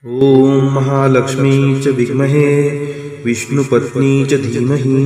ॐ महालक्ष्मी च विद्महे विष्णुपत्नी च धीमहि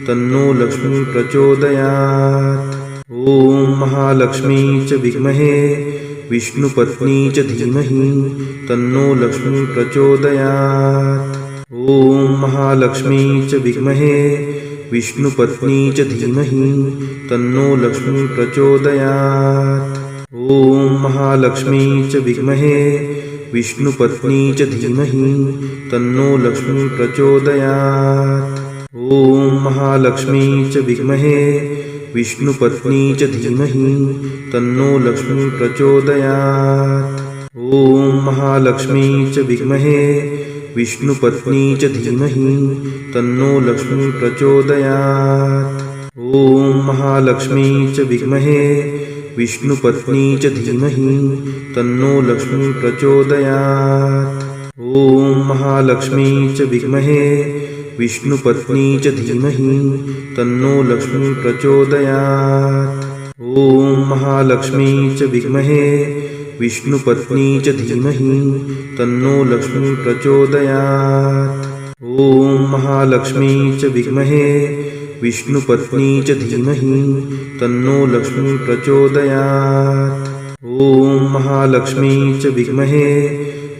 तन्नो लक्ष्मी प्रचोदयात्। ॐ महालक्ष्मी च विद्महे विष्णुपत्नी च धीमहि तन्नो लक्ष्मी प्रचोदयात्। ॐ महालक्ष्मी च विद्महे विष्णुपत्नी च धीमहि तन्नो लक्ष्मी प्रचोदयात्। ॐ महालक्ष्मी च विद्महे विष्णुपत्नी च धीमहि तन्नो लक्ष्मी प्रचोदयात्। ॐ महालक्ष्मी च विद्महे विष्णुपत्नी च धीमहि तन्नो लक्ष्मी प्रचोदयात्। ॐ महालक्ष्मी च विद्महे विष्णुपत्नी च धीमहि तन्नो लक्ष्मी प्रचोदयात्। ॐ महालक्ष्मी च विद्महे विष्णुपत्नी च धीमहि तन्नो लक्ष्मी प्रचोदयात्। ॐ महालक्ष्मी च विद्महे विष्णुपत्नी च धीमहि तन्नो लक्ष्मी प्रचोदयात्। ॐ महालक्ष्मी च विद्महे विष्णुपत्नी च धीमहि तन्नो लक्ष्मी प्रचोदयात्। ॐ महालक्ष्मी च विद्महे विष्णुपत्नी च धीमहि तन्नो लक्ष्मी प्रचोदयात्। ॐ महालक्ष्मी च विद्महे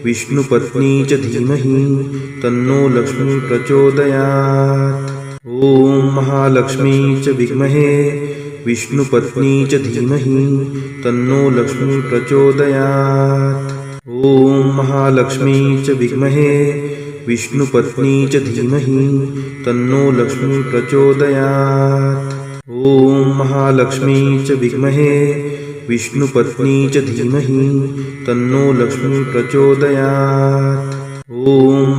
विष्णुपत्नी च धीमहि तन्नो लक्ष्मी प्रचोदयात्। ॐ महालक्ष्मी च विद्महे विष्णुपत्नी च धीमहि तन्नो लक्ष्मी प्रचोदयात्। ॐ महालक्ष्मी च विद्महे विष्णुपत्नी च धीमहि तन्नो लक्ष्मी प्रचोदयात्। ॐ महालक्ष्मी च विद्महे विष्णुपत्नी च धीमहि तन्नो लक्ष्मी प्रचोदयात्। ॐ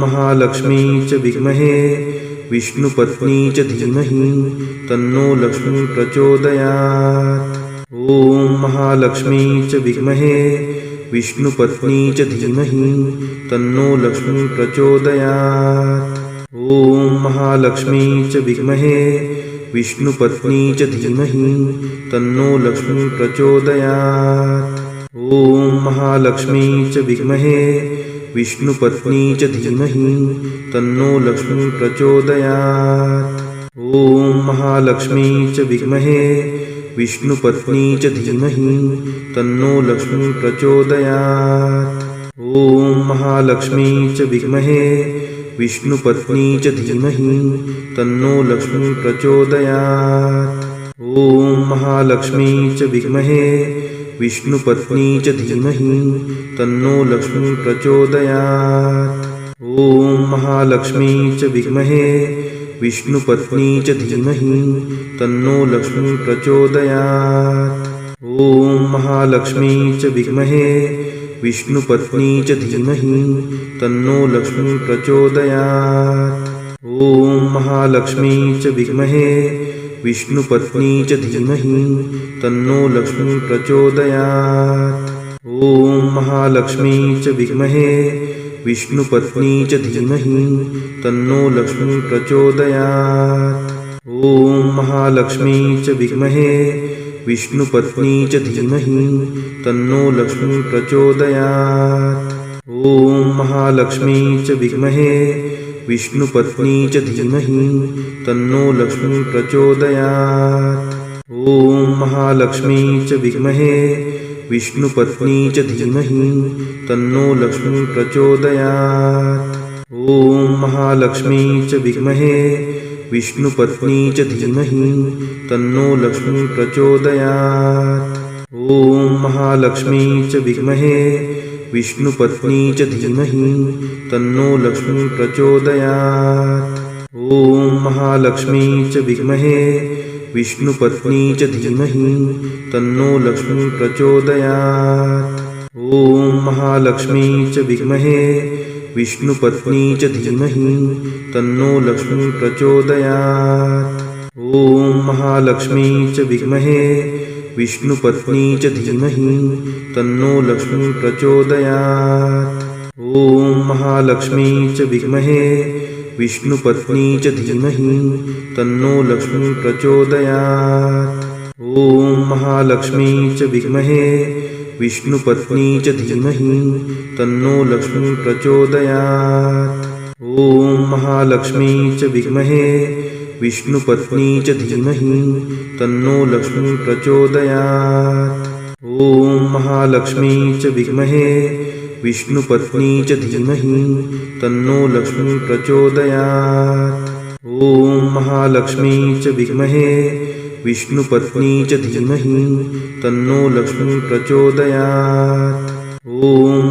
महालक्ष्मी च विद्महे विष्णुपत्नी च धीमहि तन्नो लक्ष्मी प्रचोदयात्। ॐ महालक्ष्मी च विद्महे विष्णुपत्नी च धीमहि तन्नो लक्ष्मी प्रचोदयात्। ॐ महालक्ष्मी च विद्महे विष्णुपत्नी च धीमहि तन्नो लक्ष्मी प्रचोदयात्। ॐ महालक्ष्मी च विद्महे विष्णुपत्नी च धीमहि तन्नो लक्ष्मी प्रचोदयात्। ॐ महालक्ष्मी च विद्महे विष्णुपत्नी च धीमहि तन्नो लक्ष्मी प्रचोदयात्। ॐ महालक्ष्मी च विद्महे विष्णुपत्नी च धीमहि तन्नो लक्ष्मी प्रचोदयात्। ॐ महालक्ष्मी च विद्महे विष्णुपत्नी च धीमहि तन्नो लक्ष्मी प्रचोदयात्। ॐ महालक्ष्मी च विद्महे विष्णुपत्नी च धीमहि तन्नो लक्ष्मी प्रचोदयात्। ॐ महालक्ष्मी च विद्महे विष्णुपत्नी च धीमहि तन्नो लक्ष्मी प्रचोदयात्। ॐ महालक्ष्मी च विद्महे विष्णुपत्नी च धीमहि तन्नो लक्ष्मी प्रचोदयात्। ॐ महालक्ष्मी च विद्महे विष्णुपत्नी च धीमहि तन्नो लक्ष्मी प्रचोदयात्। ॐ महालक्ष्मी च विद्महे विष्णुपत्नी च धीमहि तन्नो लक्ष्मी प्रचोदयात्। ॐ महालक्ष्मी च विद्महे विष्णुपत्नी च धीमहि तन्नो लक्ष्मी प्रचोदयात्। ॐ महालक्ष्मी च विद्महे विष्णुपत्नी च धीमहि तन्नो लक्ष्मी प्रचोदयात्। ॐ महालक्ष्मी च विद्महे विष्णुपत्नी च धीमहि तन्नो लक्ष्मी प्रचोदयात्। ॐ महालक्ष्मी च विद्महे विष्णुपत्नी च धीमहि तन्नो लक्ष्मी प्रचोदयात्। ॐ महालक्ष्मी च विद्महे विष्णुपत्नी च धीमहि तन्नो लक्ष्मी प्रचोदयात्। ॐ महालक्ष्मी च विद्महे विष्णुपत्नी च धीमहि तन्नो लक्ष्मी प्रचोदयात्। ॐ महालक्ष्मी च विद्महे विष्णुपत्नी च धीमहि तन्नो लक्ष्मी प्रचोदयात्। ॐ महालक्ष्मी च विद्महे विष्णुपत्नी च धीमहि तन्नो लक्ष्मी प्रचोदयात्। ॐ महालक्ष्मी च विद्महे विष्णुपत्नी च धीमहि तन्नो लक्ष्मी प्रचोदयात्। ॐ महालक्ष्मी च विद्महे विष्णुपत्नी च धीमहि तन्नो लक्ष्मी प्रचोदयात्। ॐ महालक्ष्मी च विद्महे विष्णुपत्नी च धीमहि तन्नो लक्ष्मी प्रचोदयात्। ॐ महालक्ष्मी च विद्महे विष्णुपत्नी च धीमहि तन्नो लक्ष्मी प्रचोदयात्। ॐ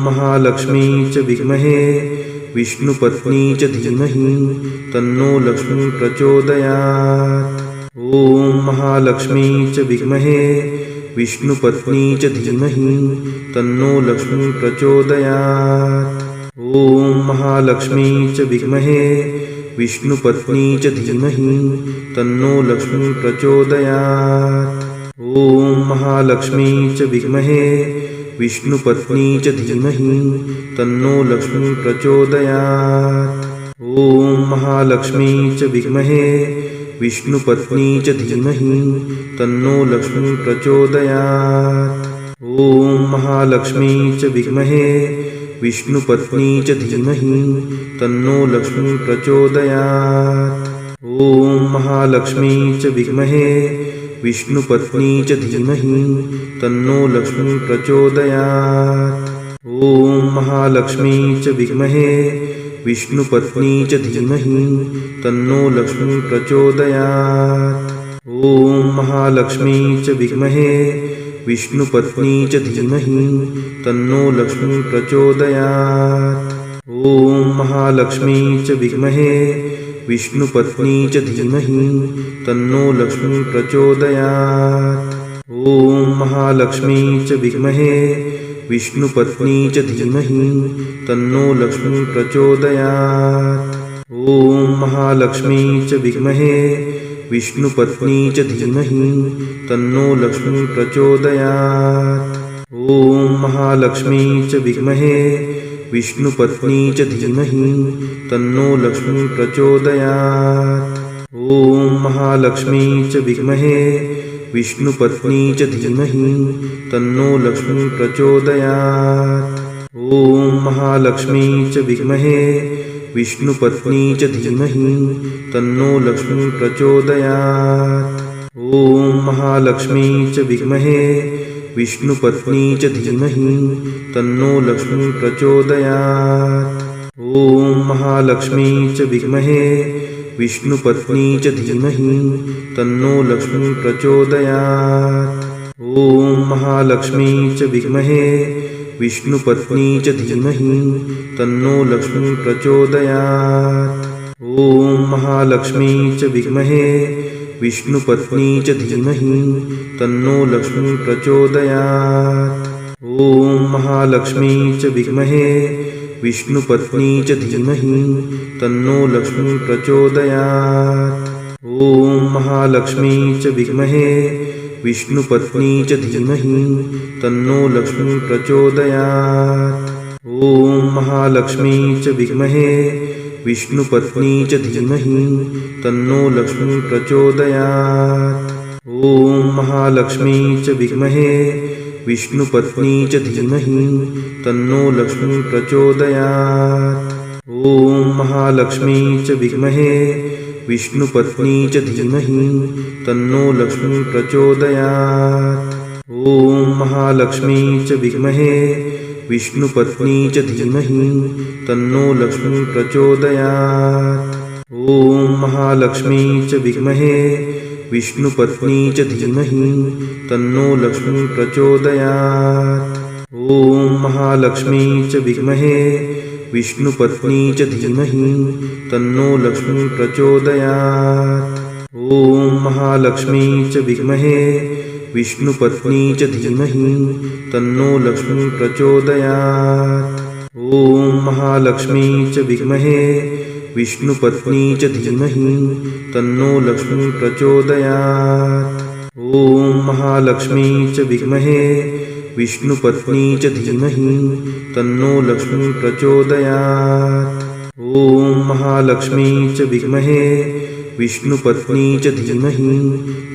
महालक्ष्मी च विद्महे विष्णुपत्नी च धीमहि तन्नो लक्ष्मी प्रचोदयात्। ॐ महालक्ष्मी च विद्महे विष्णुपत्नी च धीमहि तन्नो लक्ष्मी प्रचोदयात्। ॐ महालक्ष्मी च विद्महे विष्णुपत्नी च धीमहि तन्नो लक्ष्मी प्रचोदयात्। ॐ महालक्ष्मी च विद्महे विष्णुपत्नी च धीमहि तन्नो लक्ष्मी प्रचोदयात्। ॐ महालक्ष्मी च विद्महे विष्णुपत्नी च धीमहि तन्नो लक्ष्मी प्रचोदयात्। ॐ महालक्ष्मी च विद्महे विष्णुपत्नी च धीमहि तन्नो लक्ष्मी प्रचोदयात्। ॐ महालक्ष्मी च विद्महे विष्णुपत्नी च धीमहि तन्नो लक्ष्मी प्रचोदयात्। ॐ महालक्ष्मी च विद्महे विष्णुपत्नी च धीमहि तन्नो लक्ष्मी प्रचोदयात्। ॐ महालक्ष्मी च विद्महे विष्णुपत्नी च धीमहि तन्नो लक्ष्मी प्रचोदयात्। ॐ महालक्ष्मी च विद्महे विष्णुपत्नी च धीमहि तन्नो लक्ष्मी प्रचोदयात्। ॐ महालक्ष्मी च विद्महे विष्णुपत्नी च धीमहि तन्नो लक्ष्मी प्रचोदयात्। ॐ महालक्ष्मी च विद्महे विष्णुपत्नी च धीमहि तन्नो लक्ष्मी प्रचोदयात्। ॐ महालक्ष्मी च विद्महे विष्णुपत्नी च धीमहि तन्नो लक्ष्मी प्रचोदयात्। ॐ महालक्ष्मी च विद्महे विष्णुपत्नी च धीमहि तन्नो लक्ष्मी प्रचोदयात्। ॐ महालक्ष्मी च विद्महे विष्णुपत्नी च धीमहि तन्नो लक्ष्मी प्रचोदयात्। ॐ महालक्ष्मी च विद्महे विष्णुपत्नी च धीमहि तन्नो लक्ष्मी प्रचोदयात्। ॐ महालक्ष्मी च विद्महे विष्णुपत्नी च धीमहि तन्नो लक्ष्मी प्रचोदयात्। ॐ महालक्ष्मी च विद्महे विष्णुपत्नी च धीमहि तन्नो लक्ष्मी प्रचोदयात्। ॐ महालक्ष्मी च विद्महे विष्णुपत्नी च धीमहि तन्नो लक्ष्मी प्रचोदयात्। ॐ महालक्ष्मी च विद्महे विष्णुपत्नी च धीमहि तन्नो लक्ष्मी प्रचोदयात्। ॐ महालक्ष्मी च विद्महे विष्णुपत्नी च धीमहि तन्नो लक्ष्मी प्रचोदयात्। ॐ महालक्ष्मी च विद्महे विष्णुपत्नी च धीमहि तन्नो लक्ष्मी प्रचोदयात्। ॐ महालक्ष्मी च विद्महे विष्णुपत्नी च धीमहि तन्नो लक्ष्मी प्रचोदयात्। ॐ महालक्ष्मी च विद्महे विष्णुपत्नी च धीमहि तन्नो लक्ष्मी प्रचोदयात्। ॐ महालक्ष्मी च विद्महे विष्णुपत्नी च धीमहि तन्नो लक्ष्मी प्रचोदयात्। ॐ महालक्ष्मी च विद्महे विष्णुपत्नी च धीमहि तन्नो लक्ष्मी प्रचोदयात्। ॐ महालक्ष्मी च विद्महे विष्णुपत्नी च धीमहि तन्नो लक्ष्मी प्रचोदयात्। ॐ महालक्ष्मी च विद्महे विष्णुपत्नी च धीमहि तन्नो लक्ष्मी प्रचोदयात्। ॐ महालक्ष्मी च विद्महे विष्णुपत्नी च धीमहि तन्नो लक्ष्मी प्रचोदयात्। ॐ महालक्ष्मी च विद्महे विष्णुपत्नी च धीमहि तन्नो लक्ष्मी प्रचोदयात्। ॐ महालक्ष्मी च विद्महे विष्णुपत्नी च धीमहि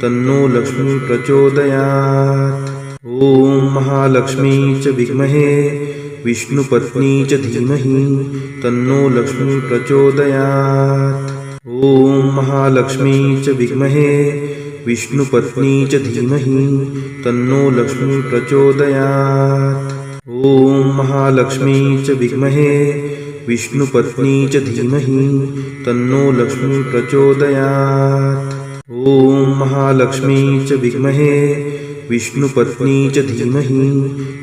तन्नो लक्ष्मी प्रचोदयात्। ॐ महालक्ष्मी च विद्महे विष्णुपत्नी च धीमहि तन्नो लक्ष्मी प्रचोदयात्। ॐ महालक्ष्मी च विद्महे विष्णुपत्नी च धीमहि तन्नो लक्ष्मी प्रचोदयात्। ॐ महालक्ष्मी च विद्महे विष्णुपत्नी च धीमहि तन्नो लक्ष्मी प्रचोदयात्। ॐ महालक्ष्मी च विद्महे विष्णुपत्नी च धीमहि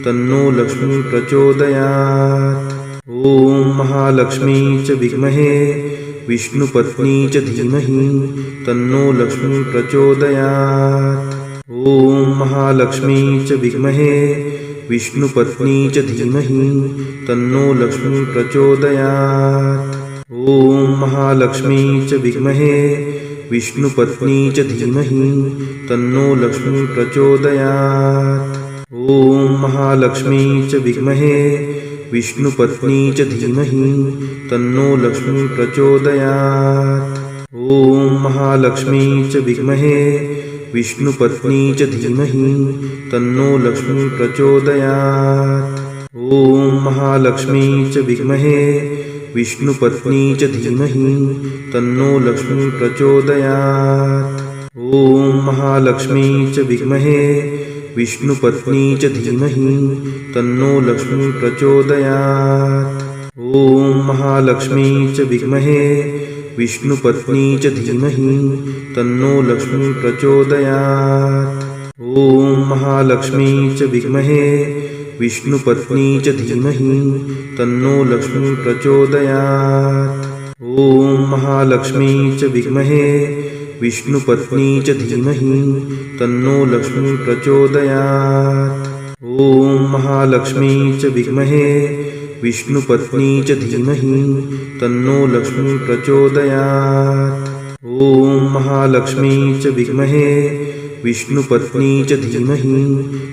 तन्नो लक्ष्मी प्रचोदयात्। ॐ महालक्ष्मी च विद्महे विष्णुपत्नी च धीमहि तन्नो लक्ष्मी प्रचोदयात्। ॐ महालक्ष्मी च विद्महे विष्णुपत्नी च धीमहि तन्नो लक्ष्मी प्रचोदयात्। ॐ महालक्ष्मी च विद्महे विष्णुपत्नी च धीमहि तन्नो लक्ष्मी प्रचोदयात्। ॐ महालक्ष्मी च विद्महे विष्णुपत्नी च धीमहि तन्नो लक्ष्मी प्रचोदयात्। ॐ महालक्ष्मी च विद्महे विष्णुपत्नी च धीमहि तन्नो लक्ष्मी प्रचोदयात्। ॐ महालक्ष्मी च विद्महे विष्णुपत्नी च धीमहि तन्नो लक्ष्मी प्रचोदयात्। ॐ महालक्ष्मी च विद्महे विष्णुपत्नी च धीमहि तन्नो लक्ष्मी प्रचोदयात्। ॐ महालक्ष्मी च विद्महे विष्णुपत्नी च धीमहि तन्नो लक्ष्मी प्रचोदयात्। ॐ महालक्ष्मी च विद्महे विष्णुपत्नी च धीमहि तन्नो लक्ष्मी प्रचोदयात्। ॐ महालक्ष्मी च विद्महे विष्णुपत्नी च धीमहि तन्नो लक्ष्मी प्रचोदयात्। ॐ महालक्ष्मी च विद्महे विष्णुपत्नी च धीमहि तन्नो लक्ष्मी प्रचोदयात्। ॐ महालक्ष्मी च विद्महे विष्णुपत्नी च धीमहि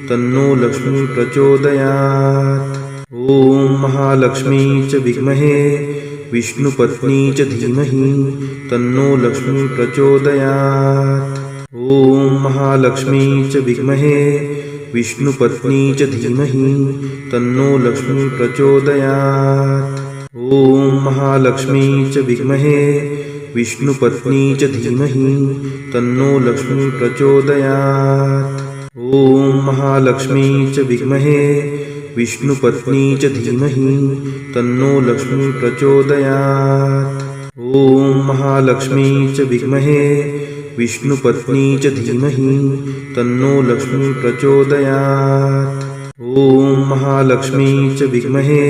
तन्नो लक्ष्मी प्रचोदयात्। ॐ महालक्ष्मी च विद्महे विष्णुपत्नी च धीमहि तन्नो लक्ष्मी प्रचोदयात्। ॐ महालक्ष्मी च विद्महे विष्णुपत्नी च धीमहि तन्नो लक्ष्मी प्रचोदयात्। ॐ महालक्ष्मी च विद्महे विष्णुपत्नी च धीमहि तन्नो लक्ष्मी प्रचोदयात्। ॐ महालक्ष्मी च विद्महे विष्णुपत्नी च धीमहि तन्नो लक्ष्मी प्रचोदयात्। ॐ महालक्ष्मी च विद्महे विष्णुपत्नी च धीमहि तन्नो लक्ष्मी प्रचोदयात्। ॐ महालक्ष्मी च विद्महे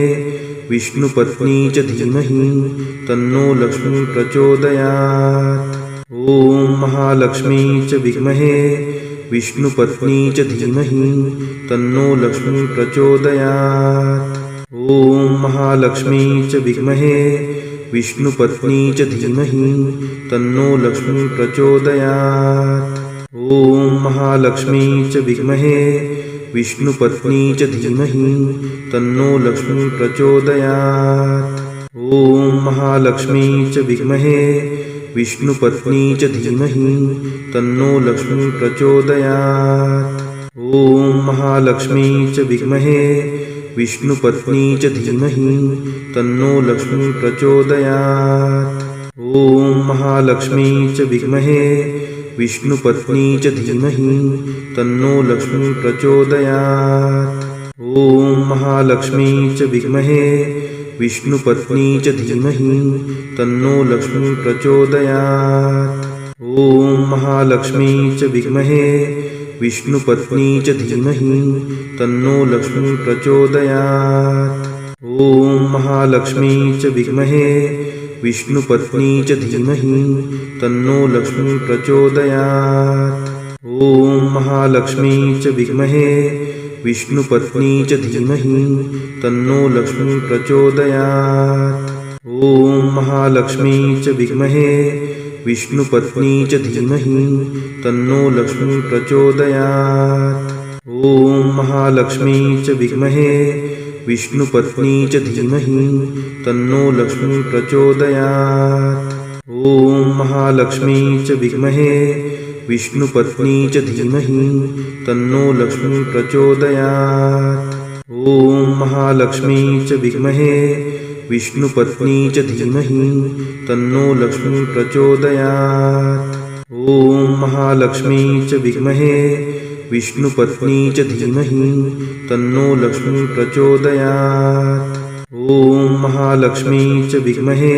विष्णुपत्नी च धीमहि तन्नो लक्ष्मी प्रचोदयात्। ॐ महालक्ष्मी च विद्महे विष्णुपत्नी च धीमहि तन्नो लक्ष्मी प्रचोदयात्। ॐ महालक्ष्मी च विद्महे विष्णुपत्नी च धीमहि तन्नो लक्ष्मी प्रचोदयात्। ॐ महालक्ष्मी च विद्महे विष्णुपत्नी च धीमहि तन्नो लक्ष्मी प्रचोदयात्। ॐ महालक्ष्मी च विद्महे विष्णुपत्नी च धीमहि तन्नो लक्ष्मी प्रचोदयात्। ॐ महालक्ष्मी च विद्महे विष्णुपत्नी च धीमहि तन्नो लक्ष्मी प्रचोदयात्। ॐ महालक्ष्मी च विद्महे विष्णुपत्नी च धीमहि तन्नो लक्ष्मी प्रचोदयात्। ॐ महालक्ष्मी च विद्महे विष्णुपत्नी च धीमहि तन्नो लक्ष्मी प्रचोदयात्। ॐ महालक्ष्मी च विद्महे विष्णुपत्नी च धीमहि तन्नो लक्ष्मी प्रचोदयात्। ॐ महालक्ष्मी च विद्महे विष्णुपत्नी च धीमहि तन्नो लक्ष्मी प्रचोदयात्। ॐ महालक्ष्मी च विद्महे विष्णुपत्नी च धीमहि तन्नो लक्ष्मी प्रचोदयात्। ॐ महालक्ष्मी च विद्महे विष्णुपत्नी च धीमहि तन्नो लक्ष्मी प्रचोदयात्। ॐ महालक्ष्मी च विद्महे विष्णुपत्नी च धीमहि तन्नो लक्ष्मी प्रचोदयात्। ॐ महालक्ष्मी च विद्महे विष्णुपत्नी च धीमहि तन्नो लक्ष्मी प्रचोदयात्। ॐ महालक्ष्मी च विद्महे विष्णुपत्नी च धीमहि तन्नो लक्ष्मी प्रचोदयात्। ॐ महालक्ष्मी च विद्महे विष्णुपत्नी च धीमहि तन्नो लक्ष्मी प्रचोदयात्। ॐ महालक्ष्मी च विद्महे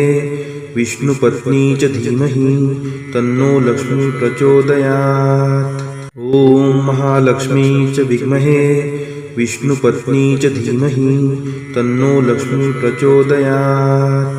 विष्णुपत्नी च धीमहि तन्नो लक्ष्मी प्रचोदयात्। ॐ महालक्ष्मी च विद्महे विष्णुपत्नी च धीमहि तन्नो लक्ष्मी प्रचोदयात्। ॐ महालक्ष्मी च विद्महे विष्णुपत्नी च धीमहि तन्नो लक्ष्मी प्रचोदयात्। ॐ महालक्ष्मी च विद्महे विष्णुपत्नी च धीमहि तन्नो लक्ष्मी प्रचोदयात्।